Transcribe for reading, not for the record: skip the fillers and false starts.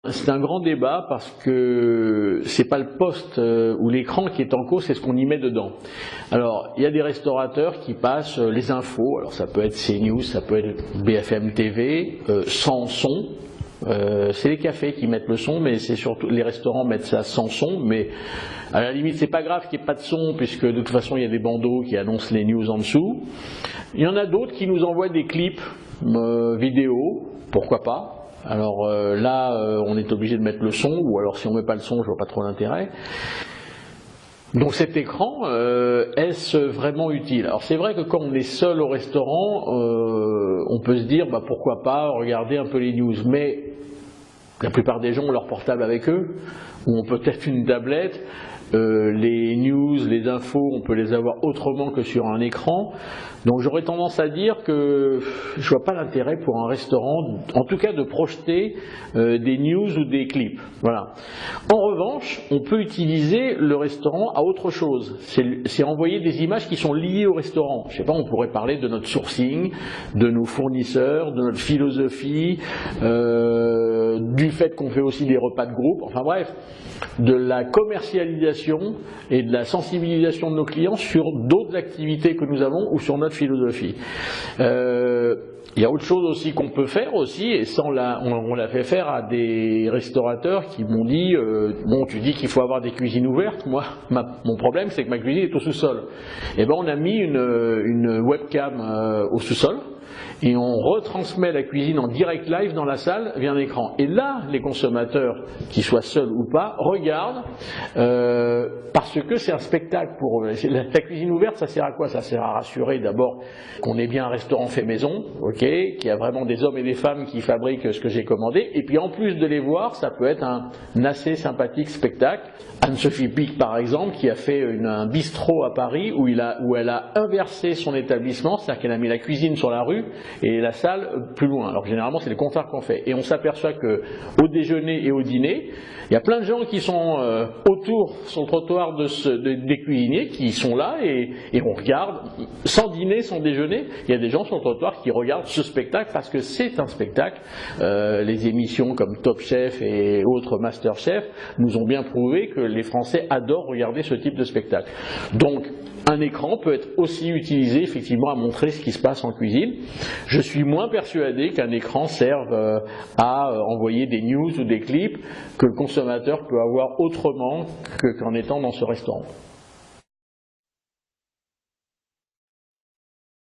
C'est un grand débat parce que c'est pas le poste ou l'écran qui est en cause, c'est ce qu'on y met dedans. Alors, il y a des restaurateurs qui passent les infos, alors ça peut être CNews, ça peut être BFM TV, sans son. C'est les cafés qui mettent le son, mais c'est surtout les restaurants mettent ça sans son, mais à la limite c'est pas grave qu'il n'y ait pas de son, puisque de toute façon il y a des bandeaux qui annoncent les news en dessous. Il y en a d'autres qui nous envoient des clips vidéo, pourquoi pas. Alors là, on est obligé de mettre le son, ou alors si on ne met pas le son, je vois pas trop l'intérêt. Donc cet écran, est-ce vraiment utile? Alors c'est vrai que quand on est seul au restaurant, on peut se dire bah, pourquoi pas regarder un peu les news, mais la plupart des gens ont leur portable avec eux, ou ont peut-être une tablette. Les news, les infos, on peut les avoir autrement que sur un écran. Donc j'aurais tendance à dire que je vois pas l'intérêt pour un restaurant, en tout cas de projeter des news ou des clips. Voilà. En revanche, on peut utiliser le restaurant à autre chose. C'est envoyer des images qui sont liées au restaurant. Je sais pas, on pourrait parler de notre sourcing, de nos fournisseurs, de notre philosophie, du fait qu'on fait aussi des repas de groupe. Enfin bref, de la commercialisation et de la sensibilisation de nos clients sur d'autres activités que nous avons ou sur notre philosophie. Il y a autre chose aussi qu'on peut faire aussi, et ça on l'a fait faire à des restaurateurs qui m'ont dit bon, tu dis qu'il faut avoir des cuisines ouvertes, moi mon problème c'est que ma cuisine est au sous-sol. Et ben on a mis une webcam au sous-sol et on retransmet la cuisine en direct live dans la salle via un écran. Et là, les consommateurs, qu'ils soient seuls ou pas, regardent parce que c'est un spectacle pour eux. La cuisine ouverte, ça sert à quoi? Ça sert à rassurer d'abord qu'on est bien un restaurant fait maison, ok, qu'il y a vraiment des hommes et des femmes qui fabriquent ce que j'ai commandé. Et puis en plus de les voir, ça peut être un assez sympathique spectacle. Anne-Sophie Pic, par exemple, qui a fait un bistrot à Paris où elle a inversé son établissement, c'est-à-dire qu'elle a mis la cuisine sur la rue et la salle plus loin. Alors généralement c'est le contraire qu'on fait. Et on s'aperçoit qu'au déjeuner et au dîner, il y a plein de gens qui sont autour sur le trottoir des cuisiniers qui sont là et on regarde, sans dîner, sans déjeuner, il y a des gens sur le trottoir qui regardent ce spectacle parce que c'est un spectacle. Les émissions comme Top Chef et autres Master Chef nous ont bien prouvé que les Français adorent regarder ce type de spectacle. Donc un écran peut être aussi utilisé effectivement à montrer ce qui se passe en cuisine. Je suis moins persuadé qu'un écran serve à envoyer des news ou des clips que le consommateur peut avoir autrement qu'en étant dans ce restaurant.